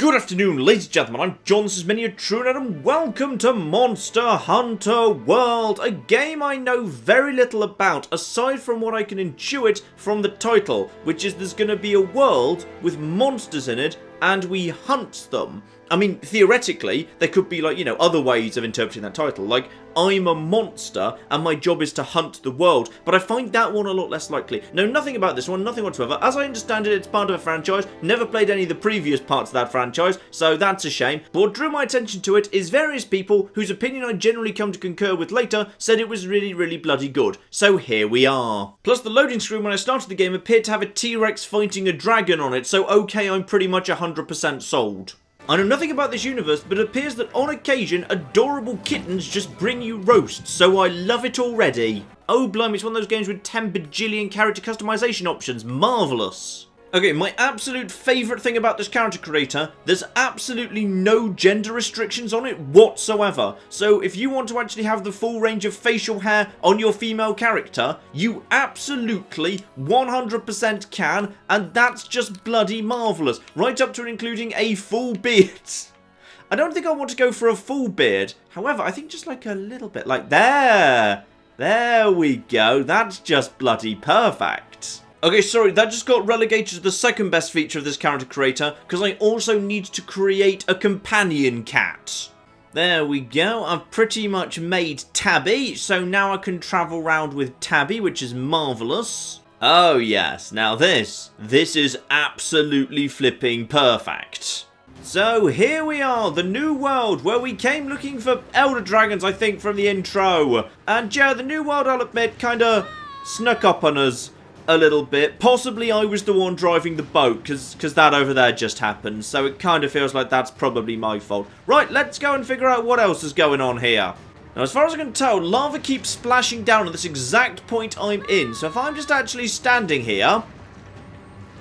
Good afternoon, ladies and gentlemen, I'm John, this is Mini Truner, and welcome to Monster Hunter World, a game I know very little about, aside from what I can intuit from the title, which is there's going to be a world with monsters in it, and we hunt them. I mean, theoretically, there could be, like, you know, other ways of interpreting that title, like, I'm a monster, and my job is to hunt the world, but I find that one a lot less likely. Know nothing about this one, nothing whatsoever. As I understand it, it's part of a franchise, never played any of the previous parts of that franchise, so that's a shame. But what drew my attention to it is various people, whose opinion I generally come to concur with later, said it was really bloody good. So here we are. Plus, the loading screen when I started the game appeared to have a T-Rex fighting a dragon on it, so okay, I'm pretty much 100% sold. I know nothing about this universe, but it appears that on occasion, adorable kittens just bring you roasts, so I love it already. Oh blimey, it's one of those games with 10 bajillion character customization options. Marvellous. Okay, my absolute favourite thing about this character creator, there's absolutely no gender restrictions on it whatsoever. So if you want to actually have the full range of facial hair on your female character, you absolutely 100% can, and that's just bloody marvellous. Right up to and including a full beard. I don't think I want to go for a full beard. However, I think just like a little bit, like there. There we go. That's just bloody perfect. Okay, sorry, that just got relegated to the second best feature of this character creator, because I also need to create a companion cat. There we go, I've pretty much made Tabby, so now I can travel around with Tabby, which is marvellous. Oh yes, now this is absolutely flipping perfect. So here we are, the new world, where we came looking for elder dragons, I think, from the intro. And yeah, the new world, I'll admit, kinda snuck up on us a little bit. Possibly I was the one driving the boat, because that over there just happened, so it kind of feels like that's probably my fault. Right, let's go and figure out what else is going on here. Now, as far as I can tell, lava keeps splashing down at this exact point I'm in, so if I'm just actually standing here,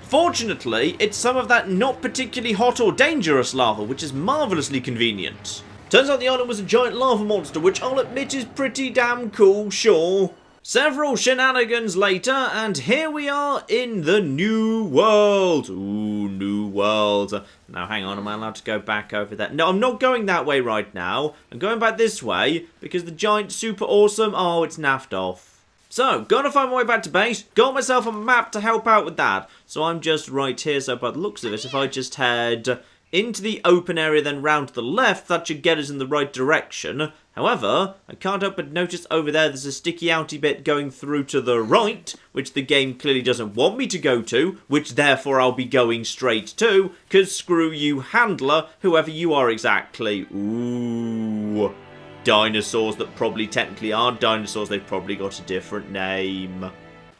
fortunately, it's some of that not particularly hot or dangerous lava, which is marvellously convenient. Turns out the island was a giant lava monster, which I'll admit is pretty damn cool, sure. Several shenanigans later, and here we are in the new world. Ooh, new world. Now, hang on, am I allowed to go back over there? No, I'm not going that way right now. I'm going back this way, because the giant super awesome... Oh, it's naffed off. So, gotta find my way back to base. Got myself a map to help out with that. So I'm just right here, so by the looks of it, if I just head into the open area, then round to the left, that should get us in the right direction. However, I can't help but notice over there there's a sticky outy bit going through to the right, which the game clearly doesn't want me to go to, which therefore I'll be going straight to, because screw you, handler, whoever you are exactly. Ooh, dinosaurs that probably technically aren't dinosaurs, they've probably got a different name.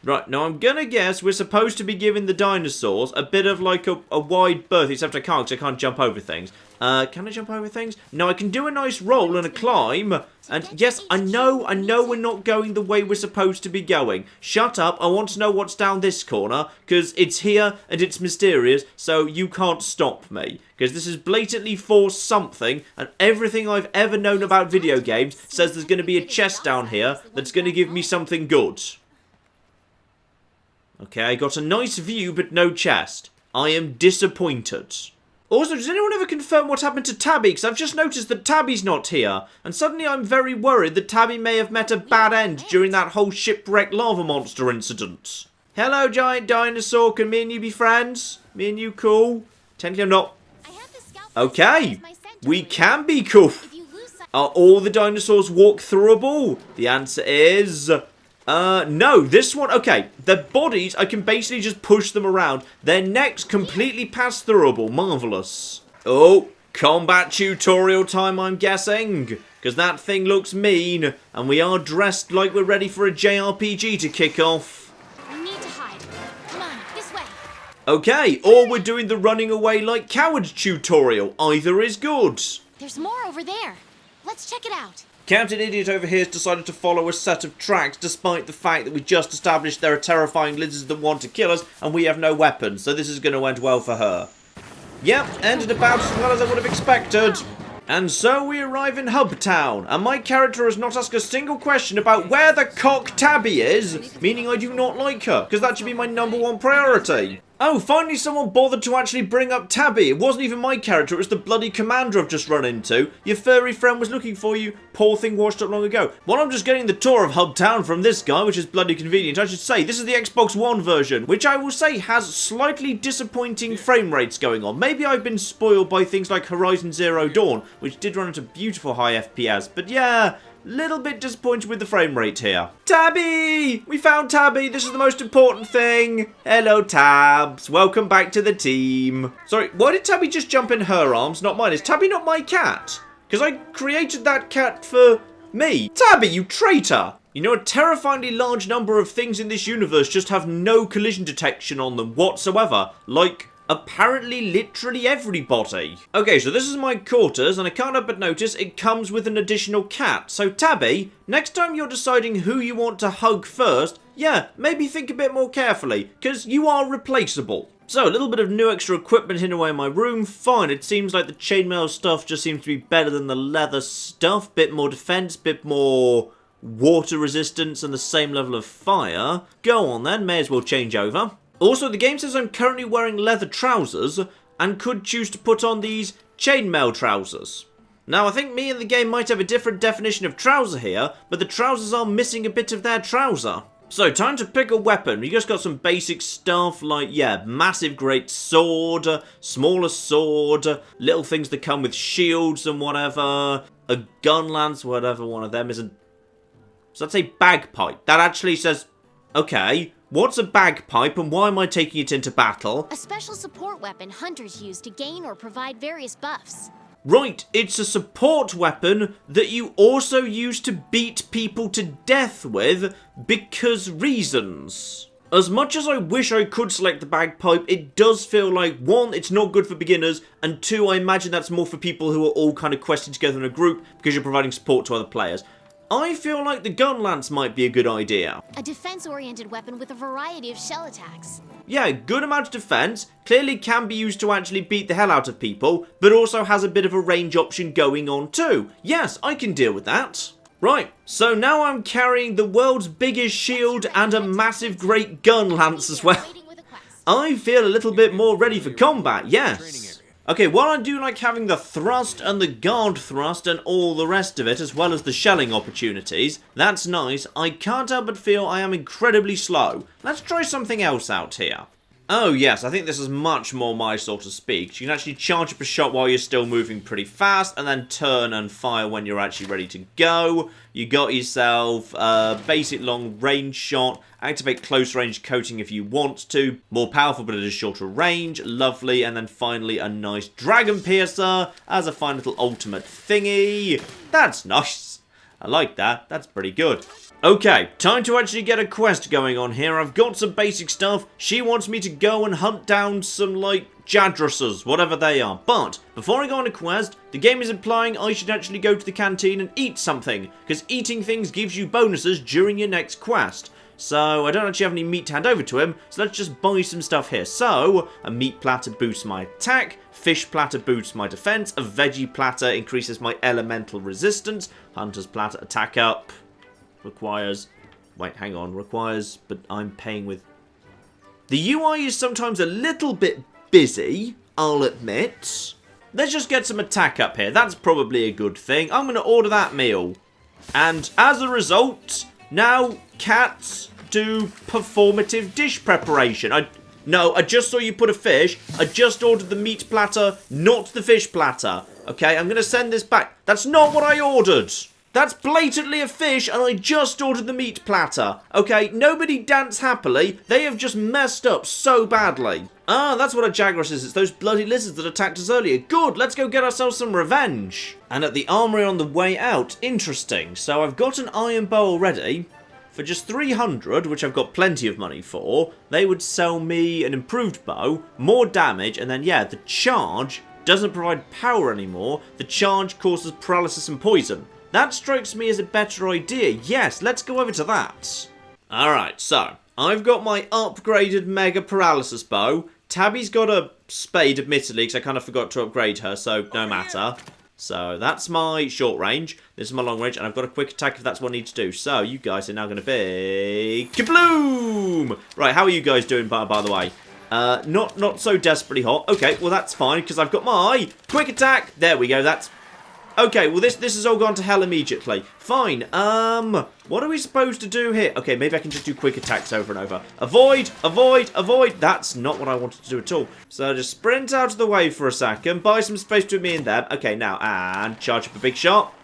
Right, now I'm gonna guess we're supposed to be giving the dinosaurs a bit of like a wide berth, except I can't, because I can't jump over things. Can I jump over things? No, I can do a nice roll and a climb. And yes, I know we're not going the way we're supposed to be going. Shut up, I want to know what's down this corner, because it's here and it's mysterious, so you can't stop me. Because this is blatantly for something, and everything I've ever known about video games says there's going to be a chest down here that's going to give me something good. Okay, I got a nice view, but no chest. I am disappointed. Also, does anyone ever confirm what happened to Tabby? Because I've just noticed that Tabby's not here. And suddenly I'm very worried that Tabby may have met a bad end during that whole shipwreck lava monster incident. Hello, giant dinosaur. Can me and you be friends? Me and you cool? Technically I'm not. Okay, we can be cool. Are all the dinosaurs walk throughable? The answer is... no, this one, okay, their bodies, I can basically just push them around. Their necks completely pass throughable, marvellous. Oh, combat tutorial time, I'm guessing, because that thing looks mean, and we are dressed like we're ready for a JRPG to kick off. We need to hide. Come on, this way. Okay, or we're doing the running away like cowards tutorial. Either is good. There's more over there. Let's check it out. Captain Idiot over here has decided to follow a set of tracks despite the fact that we just established there are terrifying lizards that want to kill us and we have no weapons, so this is going to end well for her. Yep, ended about as well as I would have expected. And so we arrive in Hub Town, and my character has not asked a single question about where the cock Tabby is, meaning I do not like her, because that should be my #1 priority. Oh, finally someone bothered to actually bring up Tabby. It wasn't even my character, it was the bloody commander I've just run into. Your furry friend was looking for you. Poor thing washed up long ago. Well, I'm just getting the tour of Hub Town from this guy, which is bloody convenient. I should say, this is the Xbox One version, which I will say has slightly disappointing frame rates going on. Maybe I've been spoiled by things like Horizon Zero Dawn, which did run at a beautiful high FPS. But yeah, little bit disappointed with the frame rate here. Tabby! We found Tabby. This is the most important thing. Hello, Tabs. Welcome back to the team. Sorry, why did Tabby just jump in her arms, not mine? Is Tabby not my cat? Because I created that cat for me. Tabby, you traitor! You know, a terrifyingly large number of things in this universe just have no collision detection on them whatsoever. Like, apparently literally everybody. Okay, so this is my quarters, and I can't help but notice it comes with an additional cat. So Tabby, next time you're deciding who you want to hug first, yeah, maybe think a bit more carefully, because you are replaceable. So, a little bit of new extra equipment hidden away in my room. Fine, it seems like the chainmail stuff just seems to be better than the leather stuff. Bit more defense, bit more water resistance, and the same level of fire. Go on then, may as well change over. Also, the game says I'm currently wearing leather trousers and could choose to put on these chainmail trousers. Now, I think me and the game might have a different definition of trouser here, but the trousers are missing a bit of their trouser. So, time to pick a weapon. We just got some basic stuff like, yeah, massive great sword, smaller sword, little things that come with shields and whatever, a gun lance, whatever one of them is. So that's a bagpipe. That actually says, okay, what's a bagpipe and why am I taking it into battle? A special support weapon hunters use to gain or provide various buffs. Right, it's a support weapon that you also use to beat people to death with because reasons. As much as I wish I could select the bagpipe, it does feel like, one, it's not good for beginners, and two, I imagine that's more for people who are all kind of questing together in a group because you're providing support to other players. I feel like the gun lance might be a good idea. A defense-oriented weapon with a variety of shell attacks. Yeah, good amount of defense, clearly can be used to actually beat the hell out of people, but also has a bit of a range option going on too. Yes, I can deal with that. Right, so now I'm carrying the world's biggest shield and a massive great gun lance as well. I feel a little bit more ready for combat, yes. Okay, while I do like having the thrust and the guard thrust and all the rest of it, as well as the shelling opportunities, that's nice, I can't help but feel I am incredibly slow. Let's try something else out here. Oh yes, I think this is much more my sort of speak. You can actually charge up a shot while you're still moving pretty fast, and then turn and fire when you're actually ready to go. You got yourself a basic long range shot, activate close range coating if you want to, more powerful but at a shorter range, lovely, and then finally a nice dragon piercer as a fine little ultimate thingy. That's nice. I like that, that's pretty good. Okay, time to actually get a quest going on here. I've got some basic stuff. She wants me to go and hunt down some, like, Jadruses, whatever they are. But, before I go on a quest, the game is implying I should actually go to the canteen and eat something, because eating things gives you bonuses during your next quest. So, I don't actually have any meat to hand over to him, so let's just buy some stuff here. So, a meat platter boosts my attack, fish platter boosts my defense, a veggie platter increases my elemental resistance, hunter's platter attack up. Requires, wait, hang on, requires, but I'm paying with... The UI is sometimes a little bit busy, I'll admit. Let's just get some attack up here, that's probably a good thing. I'm going to order that meal. And as a result, now cats do performative dish preparation. No, I just saw you put a fish. I just ordered the meat platter, not the fish platter. Okay, I'm going to send this back. That's not what I ordered. That's blatantly a fish, and I just ordered the meat platter. Okay, nobody dance happily. They have just messed up so badly. Ah, that's what a Jagras is. It's those bloody lizards that attacked us earlier. Good, let's go get ourselves some revenge. And at the armory on the way out, interesting. So I've got an iron bow already. For just 300, which I've got plenty of money for, they would sell me an improved bow, more damage, and then, yeah, the charge doesn't provide power anymore. The charge causes paralysis and poison. That strikes me as a better idea. Yes, let's go over to that. Alright, so, I've got my upgraded Mega Paralysis Bow. Tabby's got a spade, admittedly, because I kind of forgot to upgrade her, so no matter. So, that's my short range. This is my long range, and I've got a quick attack if that's what I need to do. So, you guys are now going to be... Kabloom! Right, how are you guys doing, by the way? Not so desperately hot. Okay, well that's fine, because I've got my quick attack. There we go, that's... Okay, well this has all gone to hell immediately. Fine, what are we supposed to do here? Okay, maybe I can just do quick attacks over and over. Avoid, avoid, avoid. That's not what I wanted to do at all. So just sprint out of the way for a second, buy some space between me and them. Okay, now, and charge up a big shot.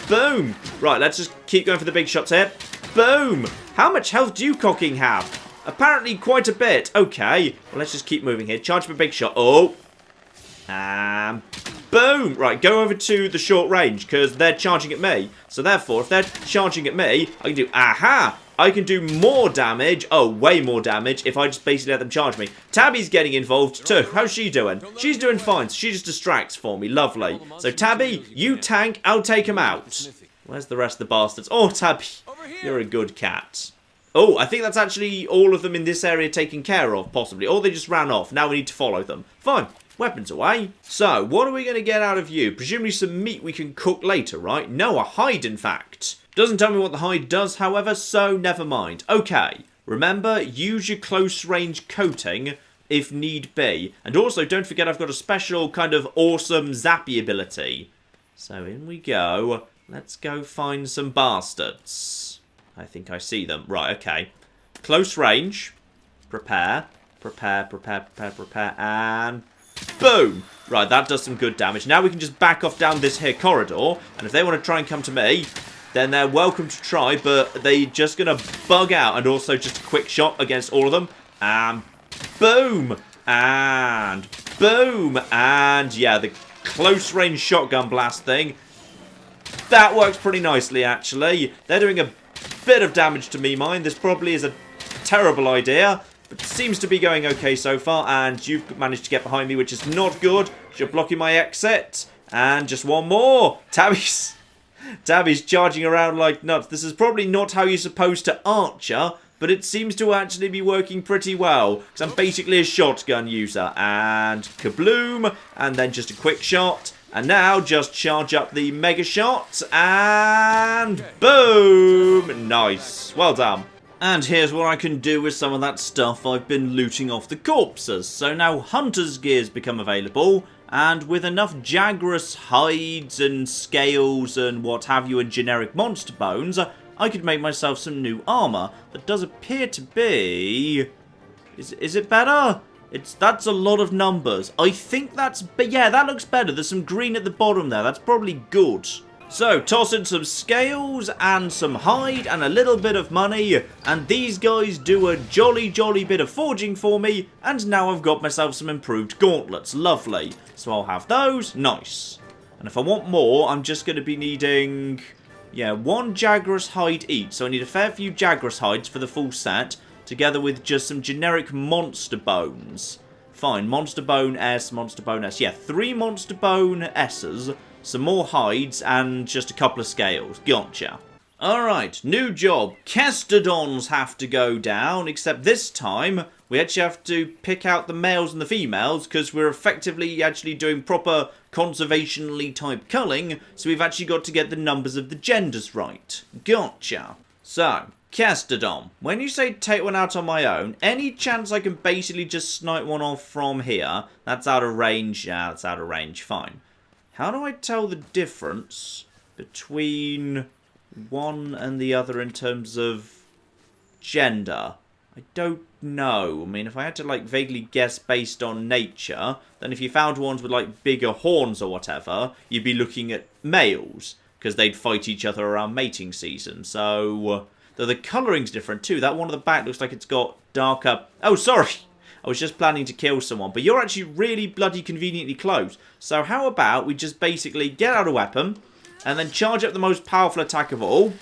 Boom. Right, let's just keep going for the big shots here. Boom. How much health do you cocking have? Apparently quite a bit. Okay, well let's just keep moving here. Charge up a big shot. Oh. And boom! Right, go over to the short range, because they're charging at me. So therefore, if they're charging at me, I can do, aha! I can do more damage, oh, way more damage, if I just basically let them charge me. Tabby's getting involved too. How's she doing? She's doing fine, so she just distracts for me. Lovely. So Tabby, you tank, I'll take him out. Where's the rest of the bastards? Oh, Tabby, you're a good cat. Oh, I think that's actually all of them in this area taken care of, possibly. Or they just ran off. Now we need to follow them. Fine. Weapons away. So, what are we going to get out of you? Presumably some meat we can cook later, right? No, a hide, in fact. Doesn't tell me what the hide does, however, so never mind. Okay. Remember, use your close range coating if need be. And also, don't forget I've got a special kind of awesome zappy ability. So, in we go. Let's go find some bastards. I think I see them. Right, okay. Close range. Prepare. Prepare, prepare, prepare, prepare, and... boom! Right, that does some good damage. Now we can just back off down this here corridor. And if they want to try and come to me, then they're welcome to try. But they're just going to bug out. And also just a quick shot against all of them. And boom! And boom! And yeah, the close range shotgun blast thing. That works pretty nicely, actually. They're doing a bit of damage to me, mind. This probably is a terrible idea. But it seems to be going okay so far, and you've managed to get behind me, which is not good. You're blocking my exit. And just one more. Tabby's charging around like nuts. This is probably not how you're supposed to archer, but it seems to actually be working pretty well, because I'm basically a shotgun user. And kabloom, and then just a quick shot. And now just charge up the mega shot, and boom! Nice. Well done. And here's what I can do with some of that stuff I've been looting off the corpses. So now hunter's gears become available, and with enough Jagras hides and scales and what have you and generic monster bones, I could make myself some new armor that does appear to be... Is it better? That's a lot of numbers. I think that's... but yeah, that looks better. There's some green at the bottom there. That's probably good. So, toss in some scales and some hide and a little bit of money, and these guys do a jolly bit of forging for me, and now I've got myself some improved gauntlets. Lovely. So I'll have those. Nice. And if I want more, I'm just going to be needing, yeah, 1 Jagras hide each. So I need a fair few Jagras hides for the full set, together with just some generic monster bones. Fine, monster bone S, monster bone S. Yeah, 3 monster bone S's. Some more hides, and just a couple of scales. Gotcha. Alright, new job. Kestodons have to go down, except this time we actually have to pick out the males and the females, because we're effectively actually doing proper conservationally type culling, so we've actually got to get the numbers of the genders right. Gotcha. So, Kestodon, when you say take one out on my own, any chance I can basically just snipe one off from here? That's out of range. Yeah, that's out of range. Fine. How do I tell the difference between one and the other in terms of gender? I don't know. I mean, if I had to, like, vaguely guess based on nature, then if you found ones with, like, bigger horns or whatever, you'd be looking at males, because they'd fight each other around mating season. So, though the colouring's different too. That one at the back looks like it's got darker... oh, sorry! I was just planning to kill someone, but you're actually really bloody conveniently close. So how about we just basically get out a weapon, and then charge up the most powerful attack of all.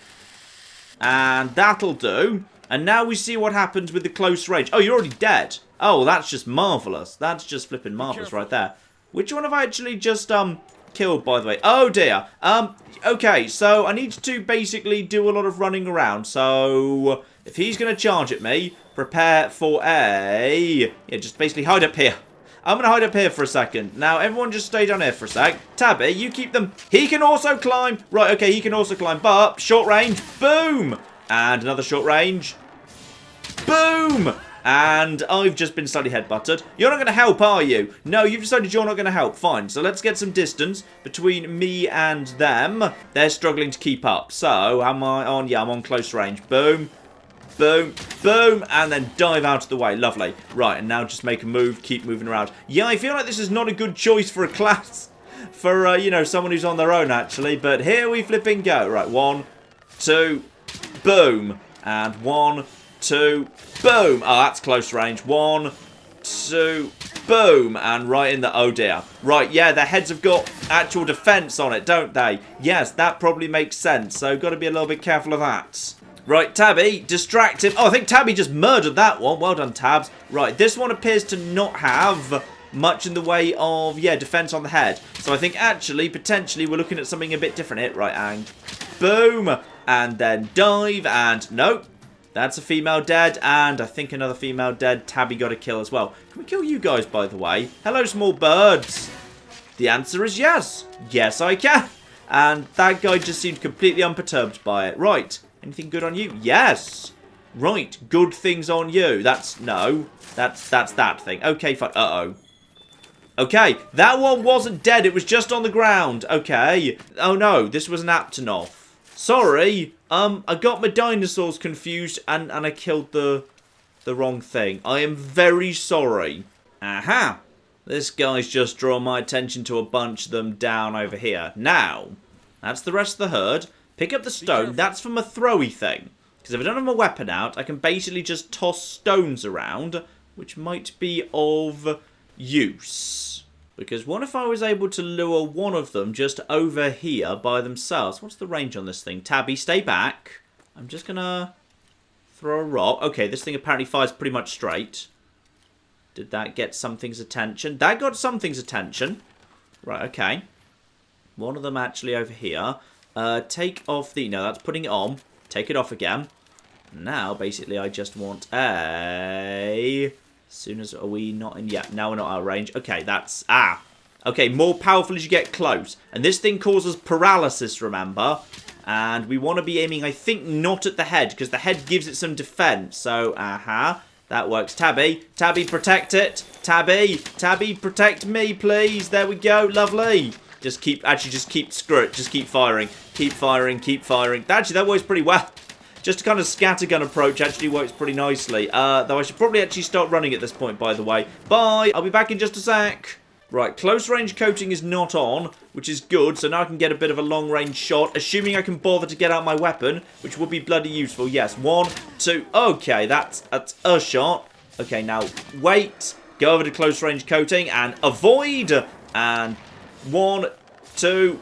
And that'll do. And now we see what happens with the close range. Oh, you're already dead. Oh, that's just marvellous. That's just flipping marvellous right there. Which one have I actually just, killed, by the way? Oh, dear. Okay, so I need to basically do a lot of running around. So, if he's going to charge at me, prepare for a... yeah, just basically hide up here. I'm going to hide up here for a second. Now, everyone just stay down here for a sec. Tabby, you keep them... he can also climb. Right, okay, he can also climb. But, short range, boom! And another short range. Boom! And I've just been slightly headbutted. You're not going to help, are you? No, you've decided you're not going to help. Fine. So let's get some distance between me and them. They're struggling to keep up. So, am I on? Yeah, I'm on close range. Boom. Boom. Boom. And then dive out of the way. Lovely. Right, and now just make a move. Keep moving around. Yeah, I feel like this is not a good choice for a class. For, you know, someone who's on their own, actually. But here we flipping go. Right, 1, 2, boom. And 1, 2, boom. Oh, that's close range. 1, 2, boom. And right in the... Oh, dear. Right, yeah, their heads have got actual defense on it, don't they? Yes, that probably makes sense. So, got to be a little bit careful of that. Right, Tabby, distract him. Oh, I think Tabby just murdered that one. Well done, Tabs. Right, this one appears to not have much in the way of, yeah, defense on the head. So, I think, actually, potentially, we're looking at something a bit different here. Right, and boom. And then dive, and nope. That's a female dead, and I think another female dead. Tabby got a kill as well. Can we kill you guys, by the way? Hello, small birds. The answer is yes. Yes, I can. And that guy just seemed completely unperturbed by it. Right. Anything good on you? Yes. Right. Good things on you. That's... No. That's that thing. Okay, fine. Uh-oh. Okay. That one wasn't dead. It was just on the ground. Okay. Oh, no. This was an Aptonoth. Sorry, I got my dinosaurs confused and I killed the wrong thing. I am very sorry. Aha! This guy's just drawn my attention to a bunch of them down over here. Now, that's the rest of the herd. Pick up the stone. That's from a throwy thing. Because if I don't have my weapon out, I can basically just toss stones around, which might be of use. Because what if I was able to lure one of them just over here by themselves? What's the range on this thing? Tabby, stay back. I'm just going to throw a rock. Okay, this thing apparently fires pretty much straight. Did that get something's attention? That got something's attention. Right, okay. One of them actually over here. Take off the... No, that's putting it on. Take it off again. Now, basically, I just want a... As soon as... Are we not in... Yeah, now we're not out of range. Okay, that's... Ah. Okay, more powerful as you get close. And this thing causes paralysis, remember? And we want to be aiming, I think, not at the head, because the head gives it some defense. So, aha. That works. Tabby. Tabby, protect it. Tabby. Tabby, protect me, please. There we go. Lovely. Just keep... Actually, just keep... Screw it. Just keep firing. Keep firing. Keep firing. Actually, that works pretty well. Just a kind of scattergun approach actually works pretty nicely. Though I should probably actually start running at this point, by the way. Bye! I'll be back in just a sec. Right, close range coating is not on, which is good. So now I can get a bit of a long range shot, assuming I can bother to get out my weapon, which would be bloody useful. Yes, 1, 2. Okay, that's a shot. Okay, now wait. Go over to close range coating and avoid. And 1, 2.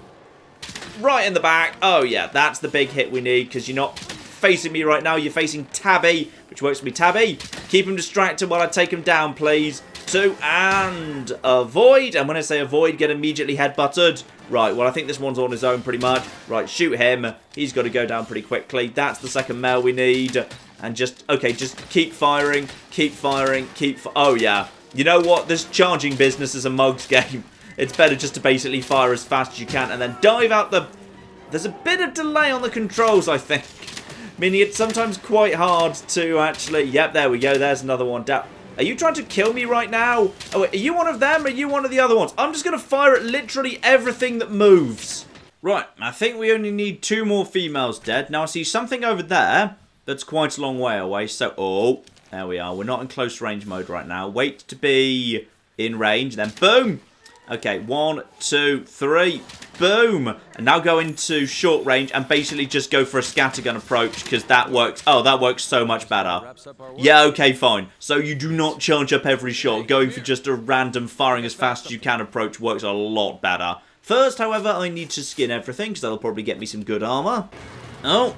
Right in the back. Oh, yeah, that's the big hit we need because you're not... facing me right now. You're facing Tabby, which works for me. Tabby, keep him distracted while I take him down, please. 2, and avoid. And when I say avoid, get immediately headbutted. Right, well, I think this one's on his own pretty much. Right, shoot him. He's got to go down pretty quickly. That's the second male we need. And just, okay, just keep firing. Keep firing. Oh, yeah. You know what? This charging business is a mug's game. It's better just to basically fire as fast as you can and then dive out the... There's a bit of delay on the controls, I think. Meaning it's sometimes quite hard to actually... Yep, there we go. There's another one down. Are you trying to kill me right now? Oh, wait, are you one of them or are you one of the other ones? I'm just going to fire at literally everything that moves. Right, I think we only need 2 more females dead. Now, I see something over there that's quite a long way away. So, oh, there we are. We're not in close range mode right now. Wait to be in range, then boom. Okay, 1, 2, 3, boom. And now go into short range and basically just go for a scattergun approach because that works. Oh, that works so much better. Yeah, okay, fine. So you do not charge up every shot. Going for just a random firing as fast as you can approach works a lot better. First, however, I need to skin everything because that'll probably get me some good armor. Oh,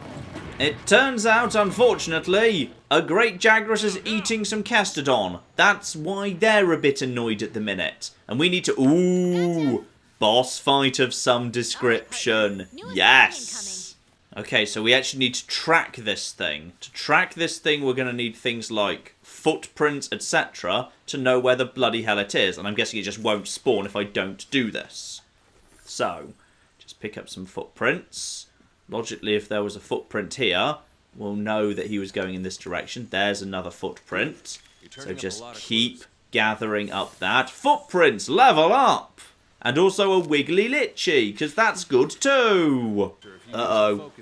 it turns out, unfortunately, a great Jagras is eating some Castodon. That's why they're a bit annoyed at the minute. And we need to... Ooh! Boss fight of some description. Yes! Okay, so we actually need to track this thing. To track this thing, we're going to need things like footprints, etc. to know where the bloody hell it is. And I'm guessing it just won't spawn if I don't do this. So, just pick up some footprints. Logically, if there was a footprint here, we'll know that he was going in this direction. There's another footprint. So just keep gathering up that. Footprints, level up! And also a wiggly litchi, because that's good too. Uh-oh.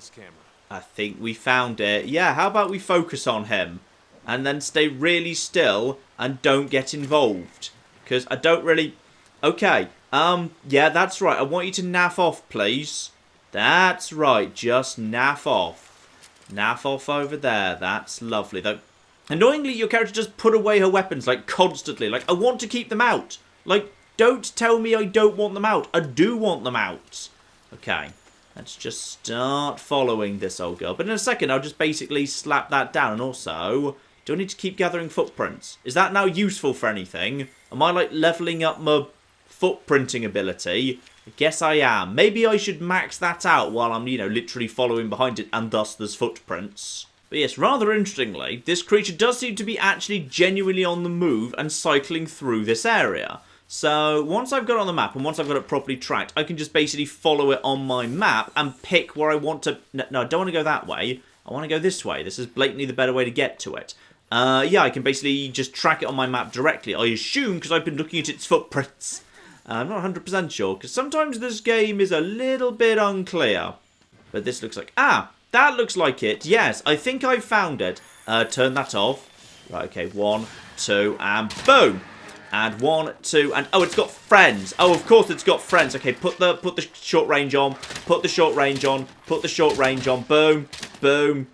I think we found it. Yeah, how about we focus on him? And then stay really still and don't get involved. Because I don't really... Okay. Yeah, that's right. I want you to naff off, please. That's right. Just naff off. Naff off over there. That's lovely. Though, annoyingly, your character just put away her weapons, like, constantly. Like, I want to keep them out. Like, don't tell me I don't want them out. I do want them out. Okay. Let's just start following this old girl. But in a second, I'll just basically slap that down. And also, do I need to keep gathering footprints? Is that now useful for anything? Am I, like, leveling up my footprinting ability? I guess I am. Maybe I should max that out while I'm, you know, literally following behind it. And thus, there's footprints. But yes, rather interestingly, this creature does seem to be actually genuinely on the move and cycling through this area. So, once I've got it on the map and once I've got it properly tracked, I can just basically follow it on my map and pick where I want to... No, I don't want to go that way. I want to go this way. This is blatantly the better way to get to it. Yeah, I can basically just track it on my map directly. I assume, because I've been looking at its footprints. I'm not 100% sure, because sometimes this game is a little bit unclear. But this looks like... Ah, that looks like it. Yes, I think I've found it. Turn that off. Right, okay, 1, 2, and boom! And 1, 2, and... Oh, it's got friends. Oh, of course it's got friends. Okay, put the short range on. Put the short range on. Put the short range on. Boom. Boom.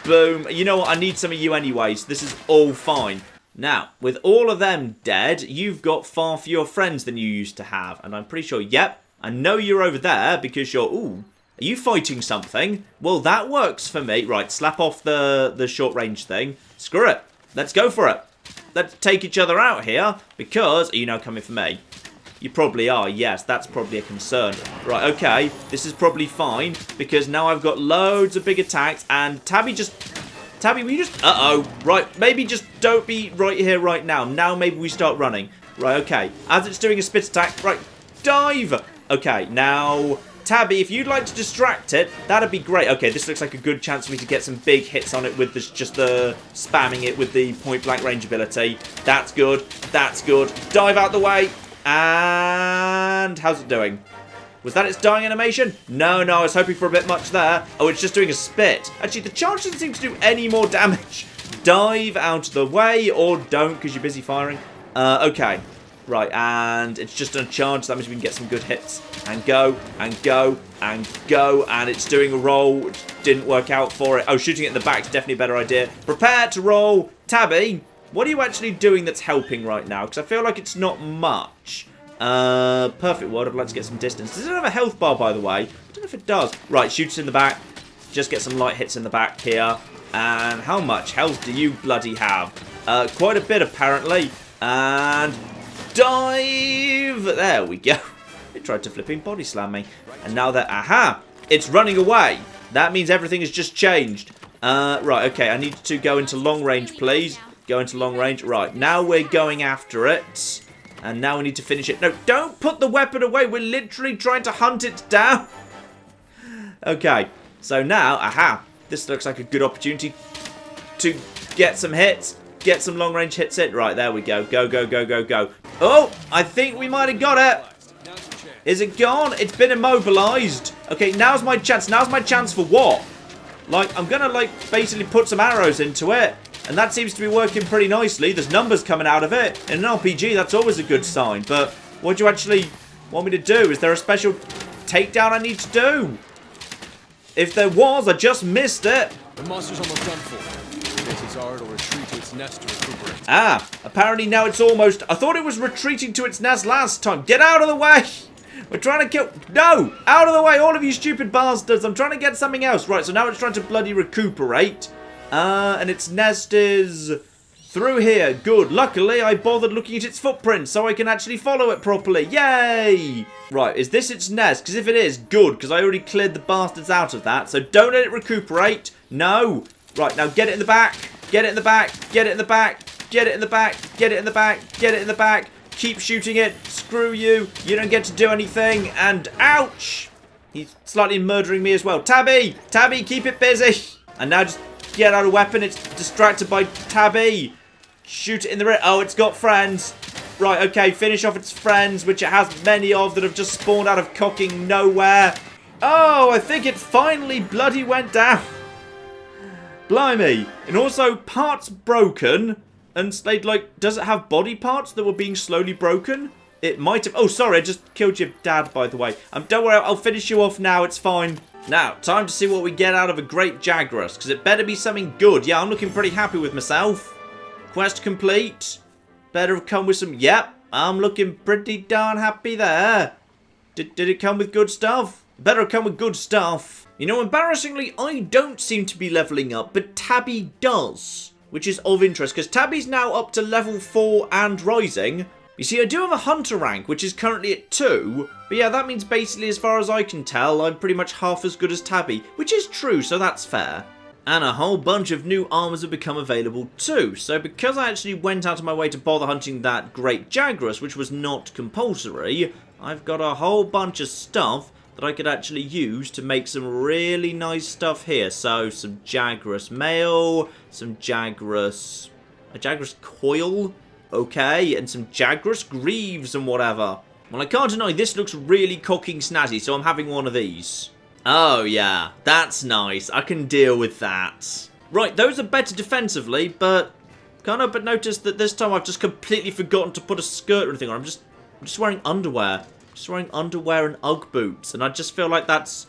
Boom. You know what? I need some of you anyways. This is all fine. Now, with all of them dead, you've got far fewer friends than you used to have. And I'm pretty sure, yep, I know you're over there because you're... Ooh, are you fighting something? Well, that works for me. Right, slap off the short range thing. Screw it. Let's go for it. Let's take each other out here, because... Are you now coming for me? You probably are, yes, that's probably a concern. Right, okay, this is probably fine, because now I've got loads of big attacks, and Tabby, will you just... Uh-oh, right, maybe just don't be right here right now. Now maybe we start running. Right, okay, as it's doing a spit attack, right, dive! Okay, now... Tabby, if you'd like to distract it, that'd be great. Okay, this looks like a good chance for me to get some big hits on it with this, just the spamming it with the point-blank range ability. That's good. That's good. Dive out the way. And how's it doing? Was that its dying animation? No, I was hoping for a bit much there. Oh, it's just doing a spit. Actually, the charge doesn't seem to do any more damage. Dive out of the way, or don't, because you're busy firing. Okay. Right, and it's just on charge, so that means we can get some good hits. And go, and go, and go. And it's doing a roll, which didn't work out for it. Oh, shooting it in the back is definitely a better idea. Prepare to roll. Tabby, what are you actually doing that's helping right now? Because I feel like it's not much. Perfect world, I'd like to get some distance. Does it have a health bar, by the way? I don't know if it does. Right, shoots in the back. Just get some light hits in the back here. And how much health do you bloody have? Quite a bit, apparently. And... dive! There we go. It tried to flipping body slam me. And now that, aha! It's running away. That means everything has just changed. Right, okay, I need to go into long range, please. Go into long range. Right, now we're going after it. And now we need to finish it. No, don't put the weapon away. We're literally trying to hunt it down. Okay, so now, aha. This looks like a good opportunity to get some hits. Get some long-range hits in. Right, there we go. Go, go, go, go, go. Oh, I think we might have got it. Is it gone? It's been immobilized. Okay, now's my chance. Now's my chance for what? Like, I'm going to, like, basically put some arrows into it. And that seems to be working pretty nicely. There's numbers coming out of it. In an RPG, that's always a good sign. But what do you actually want me to do? Is there a special takedown I need to do? If there was, I just missed it. The monster's almost done for. It'll retreat to its nest to recuperate. Ah, apparently now it's almost... I thought it was retreating to its nest last time. Get out of the way! We're trying to kill... No! Out of the way, all of you stupid bastards. I'm trying to get something else. Right, so now it's trying to bloody recuperate. And its nest is... through here. Good. Luckily, I bothered looking at its footprint so I can actually follow it properly. Yay! Right, is this its nest? Because if it is, good, because I already cleared the bastards out of that. So don't let it recuperate. No. Right, now get it in the back. Get it in the back. Get it in the back. Get it in the back. Get it in the back. Get it in the back. Keep shooting it. Screw you. You don't get to do anything. And ouch! He's slightly murdering me as well. Tabby! Tabby, keep it busy. And now just get out a weapon. It's distracted by Tabby. Shoot it in the rear. Oh, it's got friends. Right, okay, finish off its friends, which it has many of that have just spawned out of cocking nowhere. Oh, I think it finally bloody went down. Blimey. And also, parts broken. And they'd like, does it have body parts that were being slowly broken? It might have. Oh, sorry, I just killed your dad, by the way. Don't worry, I'll finish you off now, it's fine. Now, time to see what we get out of a great Jagras, because it better be something good. Yeah, I'm looking pretty happy with myself. Quest complete. Better have come with some... Yep, I'm looking pretty darn happy there. Did it come with good stuff? Better have come with good stuff. You know, embarrassingly, I don't seem to be leveling up, but Tabby does. Which is of interest, because Tabby's now up to level 4 and rising. You see, I do have a hunter rank, which is currently at 2. But yeah, that means basically, as far as I can tell, I'm pretty much half as good as Tabby. Which is true, so that's fair. And a whole bunch of new armors have become available too. So because I actually went out of my way to bother hunting that great Jagras, which was not compulsory, I've got a whole bunch of stuff that I could actually use to make some really nice stuff here. So some Jagras mail, some Jagras... a Jagras coil, okay, and some Jagras greaves and whatever. Well, I can't deny this looks really cocking snazzy, so I'm having one of these. Oh, yeah. That's nice. I can deal with that. Right, those are better defensively, but can't help but notice that this time I've just completely forgotten to put a skirt or anything on. I'm just wearing underwear. Just wearing underwear and Ugg boots, and I just feel like that's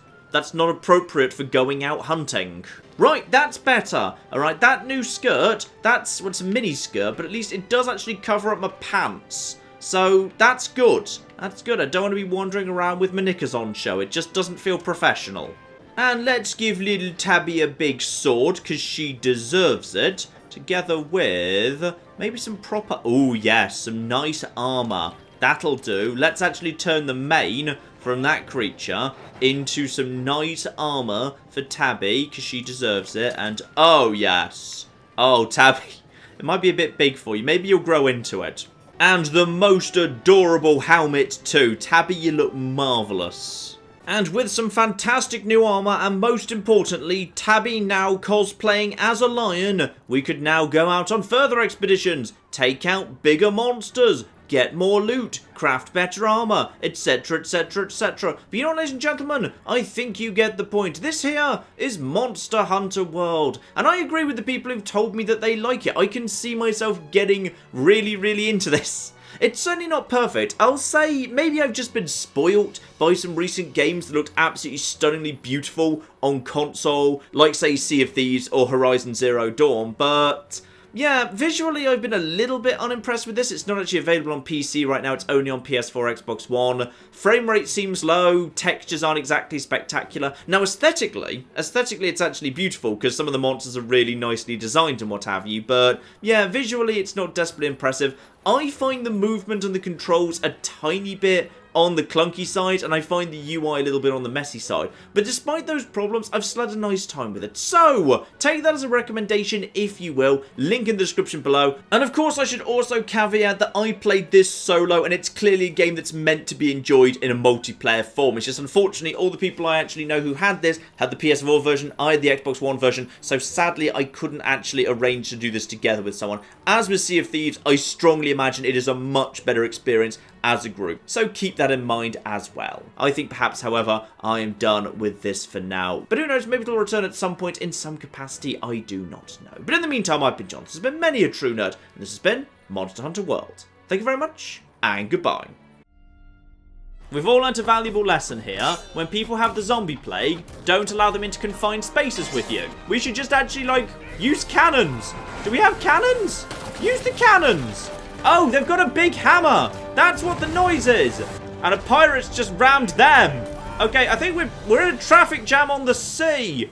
not appropriate for going out hunting. Right, that's better. Alright, that new skirt, that's, well, it's a mini skirt, but at least it does actually cover up my pants. So, that's good. That's good. I don't want to be wandering around with my knickers on show. It just doesn't feel professional. And let's give little Tabby a big sword, because she deserves it. Together with maybe some proper... Oh, yes, some nice armor. That'll do. Let's actually turn the mane from that creature into some nice armor for Tabby, because she deserves it. And, oh, yes. Oh, Tabby. It might be a bit big for you. Maybe you'll grow into it. And the most adorable helmet too. Tabby, you look marvellous. And with some fantastic new armour, and most importantly, Tabby now cosplaying as a lion, we could now go out on further expeditions, take out bigger monsters, get more loot, craft better armour, etc, etc, etc. But you know, ladies and gentlemen, I think you get the point. This here is Monster Hunter World, and I agree with the people who've told me that they like it. I can see myself getting really, really into this. It's certainly not perfect. I'll say maybe I've just been spoilt by some recent games that looked absolutely stunningly beautiful on console, like say Sea of Thieves or Horizon Zero Dawn, but... yeah, visually I've been a little bit unimpressed with this. It's not actually available on PC right now. It's only on PS4, Xbox One. Frame rate seems low. Textures aren't exactly spectacular. Now, aesthetically it's actually beautiful because some of the monsters are really nicely designed and what have you. But yeah, visually it's not desperately impressive. I find the movement and the controls a tiny bit on the clunky side, and I find the UI a little bit on the messy side. But despite those problems, I've still had a nice time with it. So, take that as a recommendation, if you will. Link in the description below. And of course, I should also caveat that I played this solo, and it's clearly a game that's meant to be enjoyed in a multiplayer form. It's just, unfortunately, all the people I actually know who had this had the PS4 version, I had the Xbox One version, so sadly, I couldn't actually arrange to do this together with someone. As with Sea of Thieves, I strongly imagine it is a much better experience as a group, so keep that in mind as well. I think perhaps, however, I am done with this for now. But who knows, maybe it'll return at some point in some capacity, I do not know. But in the meantime, I've been John. This has been many a true nerd, and this has been Monster Hunter World. Thank you very much, and goodbye. We've all learnt a valuable lesson here. When people have the zombie plague, don't allow them into confined spaces with you. We should just actually, like, use cannons. Do we have cannons? Use the cannons! Oh, they've got a big hammer! That's what the noise is! And a pirate's just rammed them! Okay, I think we're in a traffic jam on the sea!